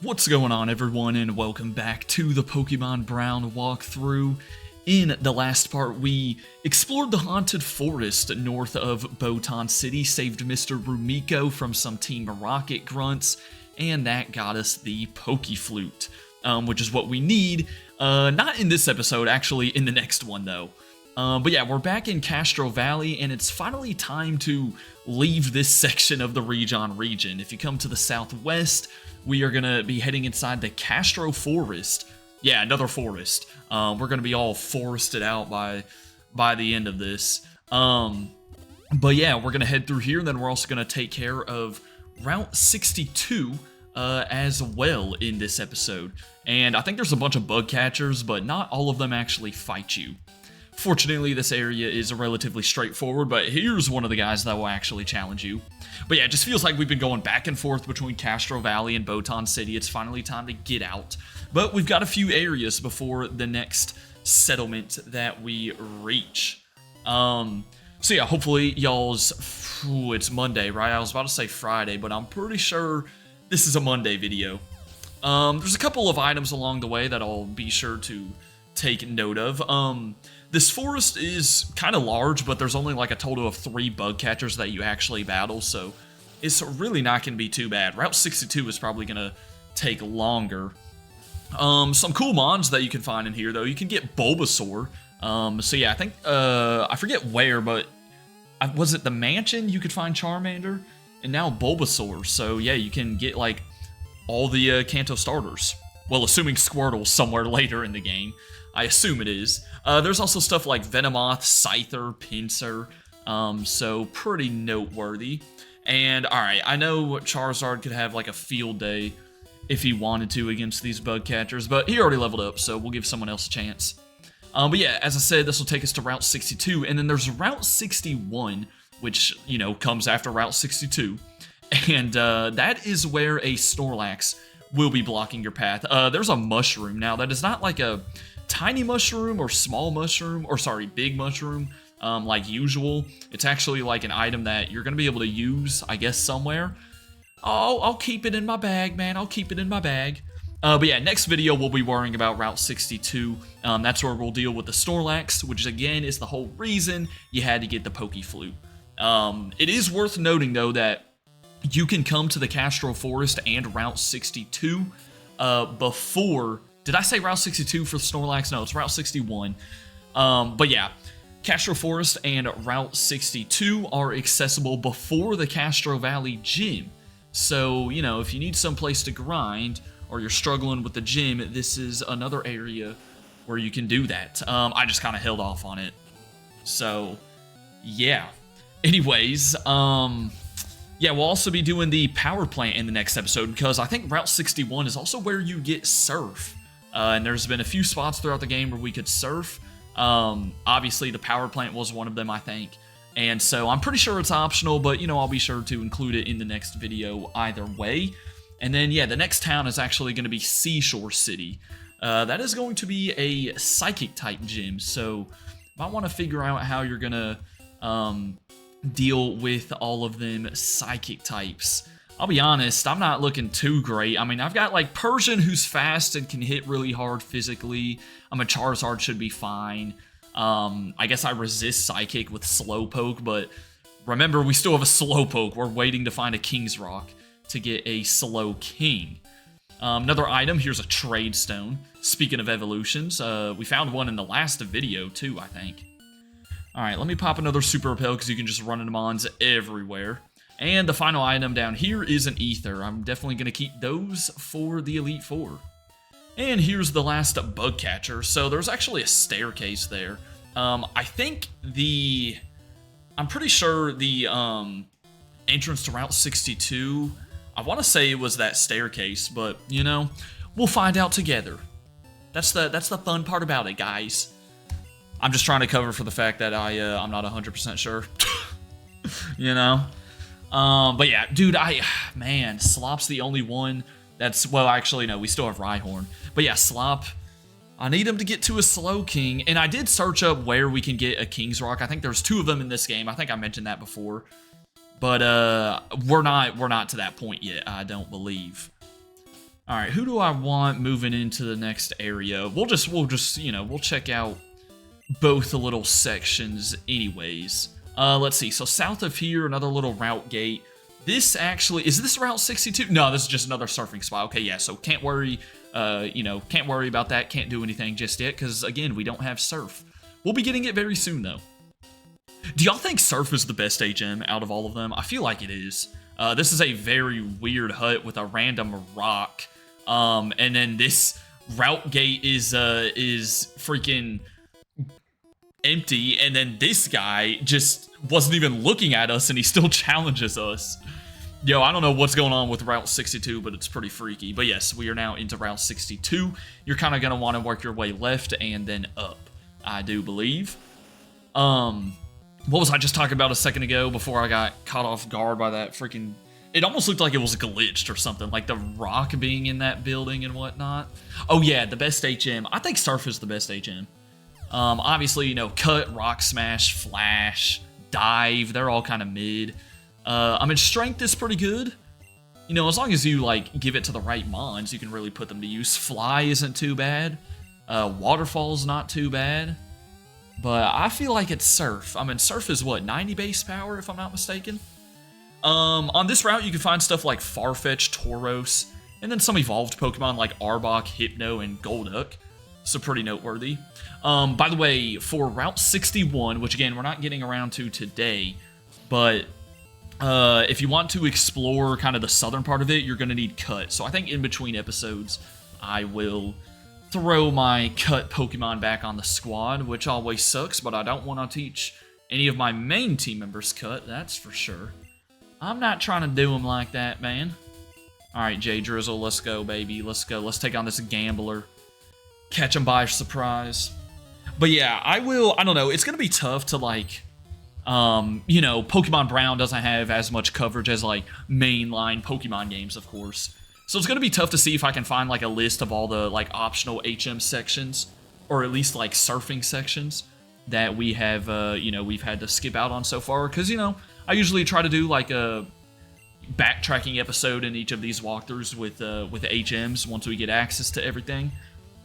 What's going on, everyone, and welcome back to the Pokemon Brown walkthrough. In the last part, we explored the haunted forest north of Botan City, saved Mr. Rumiko from some Team Rocket grunts, and that got us the Pokeflute, which is what we need. Not in this episode, actually in the next one, though. But yeah, we're back in Castro Valley, and it's finally time to leave this section of the Region region. If you come to the southwest, we are going to be heading inside the Castro Forest. Yeah, another forest. We're going to be all forested out by the end of this. But yeah, we're going to head through here, and then we're also going to take care of Route 62 as well in this episode. And I think there's a bunch of bug catchers, but not all of them actually fight you. Fortunately, this area is relatively straightforward, but here's one of the guys that will actually challenge you. But yeah, it just feels like we've been going back and forth between Castro Valley and Botan City. It's finally time to get out. But we've got a few areas before the next settlement that we reach. So yeah, hopefully y'all's... it's Monday, right? I was about to say Friday, but I'm pretty sure this is a Monday video. There's a couple of items along the way that I'll be sure to take note of. This forest is kind of large, but there's only like a total of 3 bug catchers that you actually battle, so it's really not going to be too bad. Route 62 is probably going to take longer. Some cool mons that you can find in here, though. You can get Bulbasaur. So yeah, I think, I forget where, but was it the mansion you could find Charmander? And now Bulbasaur. So yeah, you can get like all the Kanto starters. Well, assuming Squirtle's somewhere later in the game. I assume it is. There's also stuff like Venomoth, Scyther, Pinsir, so pretty noteworthy. And alright, I know Charizard could have like a field day if he wanted to against these bug catchers, but he already leveled up, so we'll give someone else a chance. But yeah, as I said, this will take us to Route 62, and then there's Route 61, which, you know, comes after Route 62. And that is where a Snorlax will be blocking your path. There's a mushroom now that is not like a tiny mushroom or small mushroom, or sorry, big mushroom, like usual. It's actually like an item that you're going to be able to use, I guess, somewhere. Oh, I'll keep it in my bag, man. I'll keep it in my bag. But yeah, next video we'll be worrying about Route 62. That's where we'll deal with the Snorlax, which again is the whole reason you had to get the Pokeflute. It is worth noting, though, that you can come to the Castro Forest and Route 62 before... Did I say Route 62 for Snorlax? No, it's Route 61. But yeah, Castro Forest and Route 62 are accessible before the Castro Valley Gym. So, you know, if you need some place to grind or you're struggling with the gym, this is another area where you can do that. I just kind of held off on it. So, yeah. Anyways, yeah, we'll also be doing the power plant in the next episode because I think Route 61 is also where you get Surf. And there's been a few spots throughout the game where we could surf. Obviously, the power plant was one of them, I think. And so I'm pretty sure it's optional, but, you know, I'll be sure to include it in the next video either way. And then, yeah, the next town is actually going to be Seashore City. That is going to be a Psychic-type gym, so I want to figure out how you're going to deal with all of them Psychic types. I'll be honest, I'm not looking too great. I mean, I've got, like, Persian, who's fast and can hit really hard physically. A Charizard should be fine. I guess I resist Psychic with Slowpoke, but remember, we still have a Slowpoke. We're waiting to find a King's Rock to get a Slow King. Another item, here's a Trade Stone. Speaking of evolutions, we found one in the last video, too, I think. Alright, let me pop another Super Repel, because you can just run into mons everywhere. And the final item down here is an Ether. I'm definitely going to keep those for the Elite Four. And here's the last bug catcher. So there's actually a staircase there. I think I'm pretty sure the entrance to Route 62, I want to say it was that staircase, but, you know, we'll find out together. That's the fun part about it, guys. I'm just trying to cover for the fact that I'm not 100% sure. You know? But yeah, dude, man, Slop's the only one that's, well, actually, no, we still have Rhyhorn. But yeah, Slop, I need him to get to a Slow King, and I did search up where we can get a King's Rock. I think there's 2 of them in this game. I think I mentioned that before. But, we're not to that point yet, I don't believe. All right, who do I want moving into the next area? We'll just, we'll check out both the little sections anyways. Let's see. So south of here, another little route gate. This actually, is this Route 62? No, this is just another surfing spot. Okay, yeah, so can't worry, can't worry about that. Can't do anything just yet because, again, we don't have surf. We'll be getting it very soon, though. Do y'all think surf is the best HM out of all of them? I feel like it is. This is a very weird hut with a random rock. And then this route gate is freaking empty, and then this guy just wasn't even looking at us and he still challenges us. Yo, I don't know what's going on with Route 62, but it's pretty freaky. But yes, we are now into Route 62. You're kind of going to want to work your way left and then up, I do believe. What was I just talking about a second ago before I got caught off guard by that freaking... It almost looked like it was glitched or something, like the rock being in that building and whatnot. Oh yeah, the best HM. I think surf is the best HM. Obviously, you know, cut, rock smash, flash, dive, they're all kind of mid. I mean, strength is pretty good. You know, as long as you, like, give it to the right mons, you can really put them to use. Fly isn't too bad. Waterfall's not too bad. But I feel like it's surf. I mean, surf is what, 90 base power, if I'm not mistaken? On this route, you can find stuff like Farfetch, Tauros, and then some evolved Pokemon like Arbok, Hypno, and Golduck. So pretty noteworthy. By the way, for Route 61, which again, we're not getting around to today, but if you want to explore kind of the southern part of it, you're going to need Cut. So I think in between episodes, I will throw my Cut Pokemon back on the squad, which always sucks, but I don't want to teach any of my main team members Cut, that's for sure. I'm not trying to do them like that, man. Alright, J Drizzle, let's go, baby. Let's go. Let's take on this Gambler. Catch him by surprise. But yeah, I don't know, it's going to be tough to, like, you know, Pokemon Brown doesn't have as much coverage as, like, mainline Pokemon games, of course. So it's going to be tough to see if I can find, like, a list of all the, like, optional HM sections, or at least, like, surfing sections that we have, you know, we've had to skip out on so far. Because, you know, I usually try to do, like, a backtracking episode in each of these walkthroughs with HMs once we get access to everything.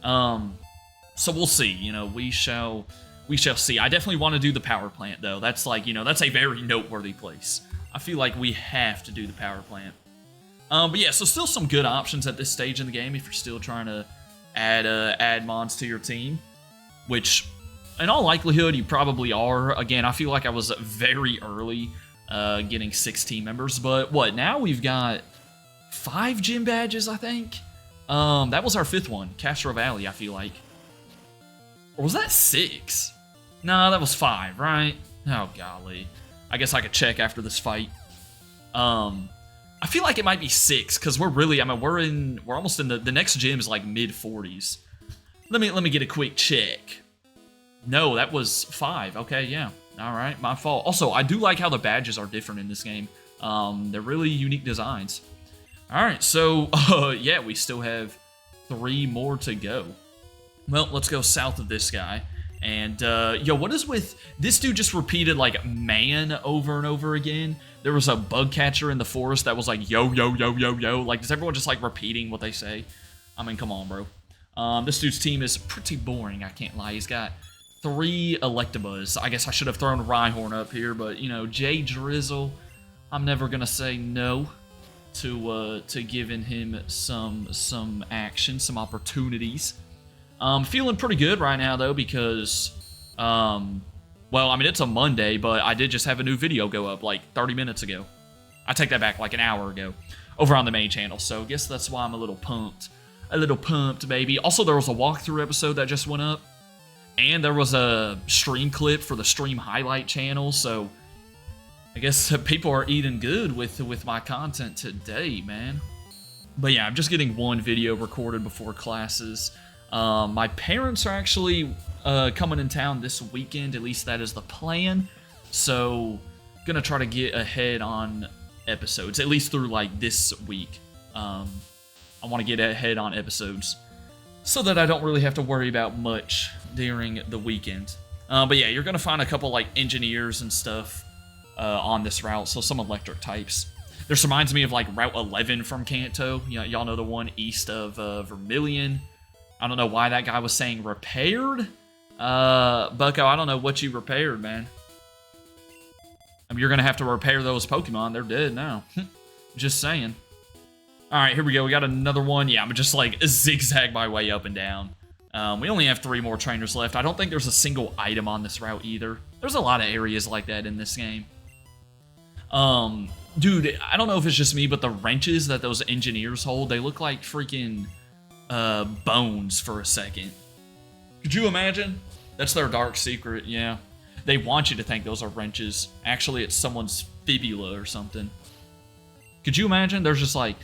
So we'll see, you know, we shall see. I definitely want to do the power plant, though. That's like, you know, that's a very noteworthy place. I feel like we have to do the power plant. But yeah, so still some good options at this stage in the game if you're still trying to add mons to your team, which in all likelihood you probably are. Again, I feel like I was very early getting 6 team members, but what, now we've got 5 gym badges, I think? That was our 5th one, Castro Valley, I feel like. Or was that 6? No, that was 5, right? Oh, golly. I guess I could check after this fight. I feel like it might be 6, because we're really, I mean, we're almost in the next gym is like mid-40s. Let me get a quick check. No, that was 5. Okay, yeah. All right, my fault. Also, I do like how the badges are different in this game. They're really unique designs. All right, so, yeah, we still have 3 more to go. Well, let's go south of this guy. And, yo, what is with... This dude just repeated, like, man over and over again. There was a bug catcher in the forest that was like, yo, yo, yo, yo, yo. Like, is everyone just, like, repeating what they say? I mean, come on, bro. This dude's team is pretty boring, I can't lie. He's got 3 Electabuzz. I guess I should have thrown Rhyhorn up here, but, you know, J Drizzle, I'm never gonna say no to giving him some action, some opportunities. Feeling pretty good right now, though, because, well, I mean, it's a Monday, but I did just have a new video go up, like, 30 minutes ago. I take that back, like, an hour ago, over on the main channel, so I guess that's why I'm a little pumped. A little pumped, baby. Also, there was a walkthrough episode that just went up, and there was a stream clip for the stream highlight channel, so I guess people are eating good with my content today, man. But yeah, I'm just getting 1 video recorded before classes. My parents are actually coming in town this weekend, at least that is the plan. So, gonna try to get ahead on episodes, at least through like this week. I want to get ahead on episodes so that I don't really have to worry about much during the weekend. But yeah, you're gonna find a couple like engineers and stuff on this route, so some electric types. This reminds me of like Route 11 from Kanto. Y'all know the one east of Vermilion. I don't know why that guy was saying repaired. Bucko, I don't know what you repaired, man. I mean, you're going to have to repair those Pokemon. They're dead now. Just saying. All right, here we go. We got another one. Yeah, I'm just like zigzag my way up and down. We only have 3 more trainers left. I don't think there's a single item on this route either. There's a lot of areas like that in this game. Dude, I don't know if it's just me, but the wrenches that those engineers hold, they look like freaking bones for a second. Could you imagine? That's their dark secret, yeah. They want you to think those are wrenches. Actually, it's someone's fibula or something. Could you imagine? There's just like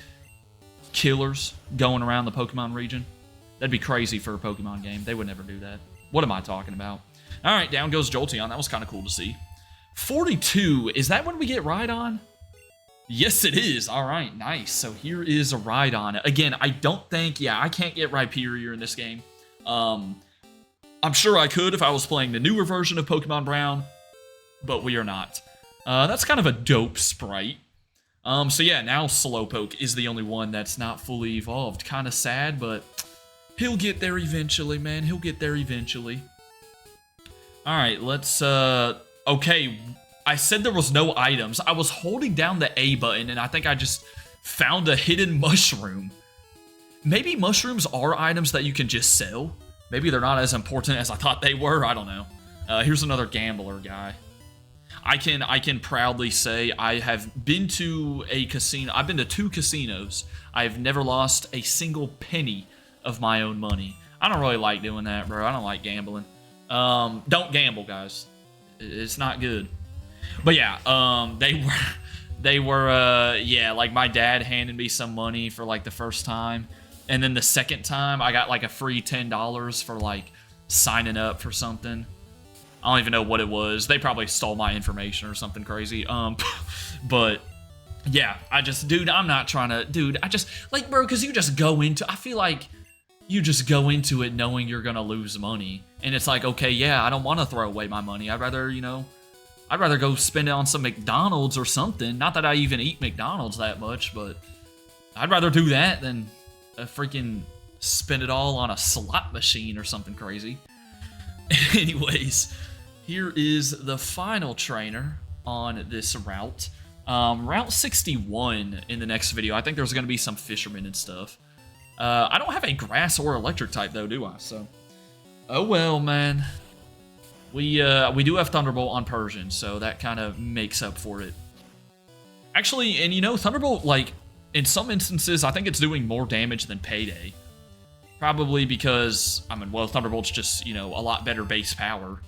killers going around the Pokemon region. That'd be crazy for a Pokemon game. They would never do that. What am I talking about? All right, down goes Jolteon. That was kind of cool to see. 42, is that when we get Rhydon? Yes, it is. All right, nice. So here is a Rhydon. Again, I don't think, yeah, I can't get Rhyperior in this game. I'm sure I could if I was playing the newer version of Pokemon Brown, but we are not. That's kind of a dope sprite. So yeah, now Slowpoke is the only one that's not fully evolved. Kind of sad, but he'll get there eventually, man. He'll get there eventually. All right, let's, okay. I said there was no items. I was holding down the A button, and I think I just found a hidden mushroom. Maybe mushrooms are items that you can just sell. Maybe they're not as important as I thought they were. I don't know. Here's another gambler guy. I can proudly say I have been to a casino. I've been to 2 casinos. I have never lost a single penny of my own money. I don't really like doing that, bro. I don't like gambling. Don't gamble, guys. It's not good. But yeah, they were, yeah, like my dad handed me some money for like the first time. And then the second time I got like a free $10 for like signing up for something. I don't even know what it was. They probably stole my information or something crazy. But yeah, dude, I'm not trying to, dude, I just, like, bro, because you just go into, I feel like you just go into it knowing you're going to lose money. And it's like, okay, yeah, I don't want to throw away my money. I'd rather, you know, I'd rather go spend it on some McDonald's or something. Not that I even eat McDonald's that much, but I'd rather do that than freaking spend it all on a slot machine or something crazy. Anyways, here is the final trainer on this route. Route 61 in the next video. I think there's going to be some fishermen and stuff. I don't have a grass or electric type though, do I? So, oh well, man. We do have Thunderbolt on Persian, so that kind of makes up for it. Actually, and you know, Thunderbolt, like, in some instances, I think it's doing more damage than Payday. Probably because, I mean, well, Thunderbolt's just, you know, a lot better base power.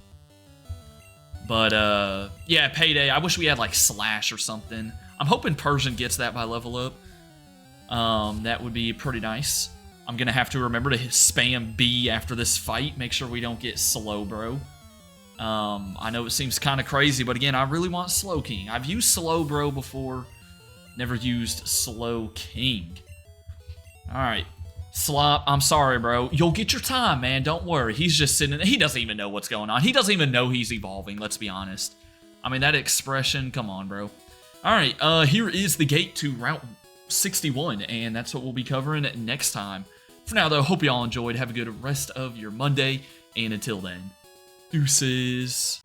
But, yeah, Payday, I wish we had, like, Slash or something. I'm hoping Persian gets that by level up. That would be pretty nice. I'm gonna have to remember to spam B after this fight. Make sure we don't get Slowbro. I know it seems kind of crazy, but again, I really want Slowking. I've used Slowbro before. Never used Slowking. Alright. Slop, I'm sorry, bro. You'll get your time, man. Don't worry. He's just sitting there. He doesn't even know what's going on. He doesn't even know he's evolving, let's be honest. I mean, that expression, come on, bro. Alright, here is the gate to Route 61, and that's what we'll be covering next time. For now, though, hope y'all enjoyed. Have a good rest of your Monday, and until then, deuces.